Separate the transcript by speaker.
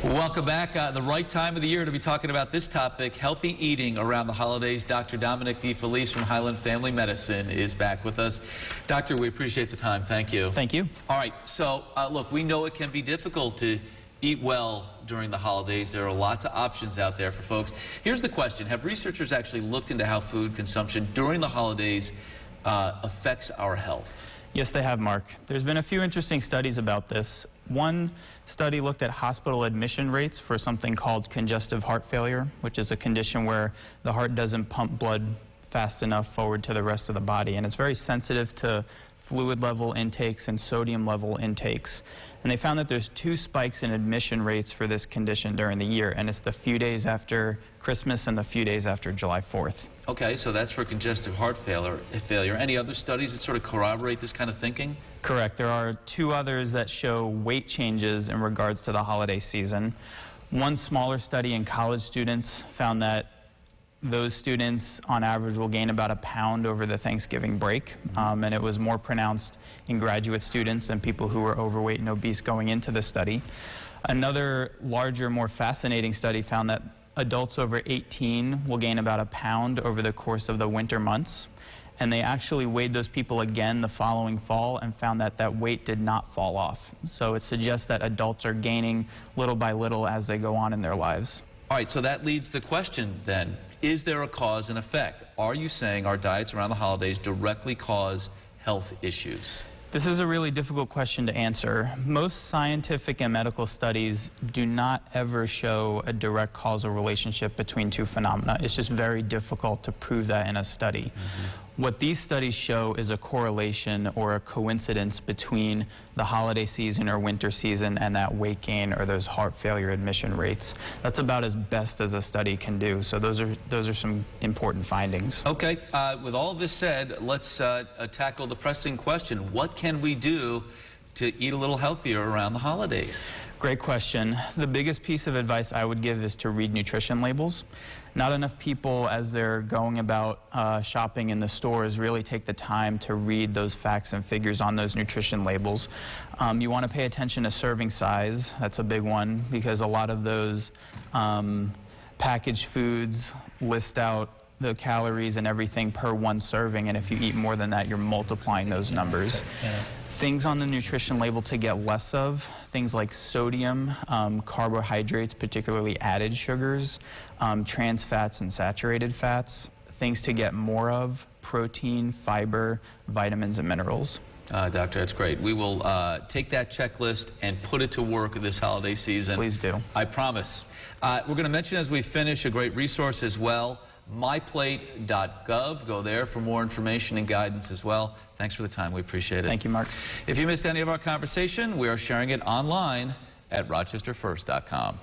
Speaker 1: Welcome back. The right time of the year to be talking about this topic, healthy eating around the holidays. Dr. Dominick DeFelice from Highland Family Medicine is back with us. Doctor, we appreciate the time. Thank you.
Speaker 2: Thank you.
Speaker 1: All right. So, look, we know it can be difficult to eat well during the holidays. There are lots of options out there for folks. Here's the question. Have researchers actually looked into how food consumption during the holidays affects our health?
Speaker 2: Yes, they have, Mark. There's been a few interesting studies about this. One study looked at hospital admission rates for something called congestive heart failure, which is a condition where the heart doesn't pump blood fast enough forward to the rest of the body, and it's very sensitive to fluid level intakes and sodium level intakes. And they found that there's two spikes in admission rates for this condition during the year, and it's the few days after Christmas and the few days after July 4th.
Speaker 1: Okay, so that's for congestive heart failure. Any other studies that sort of corroborate this kind of thinking?
Speaker 2: Correct. There are two others that show weight changes in regards to the holiday season. One smaller study in college students found that those students on average will gain about a pound over the Thanksgiving break, and it was more pronounced in graduate students and people who were overweight and obese going into the study. Another larger, more fascinating study found that adults over 18 will gain about a pound over the course of the winter months, and they actually weighed those people again the following fall and found that that weight did not fall off. So it suggests that adults are gaining little by little as they go on in their lives.
Speaker 1: All right, so that leads to the question then, is there a cause and effect? Are you saying our diets around the holidays directly cause health issues?
Speaker 2: This is a really difficult question to answer. Most scientific and medical studies do not ever show a direct causal relationship between two phenomena. It's just very difficult to prove that in a study. What these studies show is a correlation or a coincidence between the holiday season or winter season and that weight gain or those heart failure admission rates. That's about as best as a study can do. So those are some important findings.
Speaker 1: Okay, with all of this said, let's tackle the pressing question. What can we do to eat a little healthier around the holidays?
Speaker 2: Great question. The biggest piece of advice I would give is to read nutrition labels. Not enough people, as they're going about shopping in the stores, really take the time to read those facts and figures on those nutrition labels. You want to pay attention to serving size. That's a big one, because a lot of those packaged foods list out the calories and everything per one serving, and if you eat more than that, you're multiplying those numbers. Things on the nutrition label to get less of, things like sodium, carbohydrates, particularly added sugars, trans fats and saturated fats. Things to get more of, protein, fiber, vitamins, and minerals.
Speaker 1: Doctor, that's great. We will take that checklist and put it to work this holiday season.
Speaker 2: Please do.
Speaker 1: I promise. We're going to mention as we finish a great resource as well, myplate.gov. Go there for more information and guidance as well. Thanks for the time. We appreciate it.
Speaker 2: Thank you, Mark.
Speaker 1: If you missed any of our conversation, we are sharing it online at rochesterfirst.com.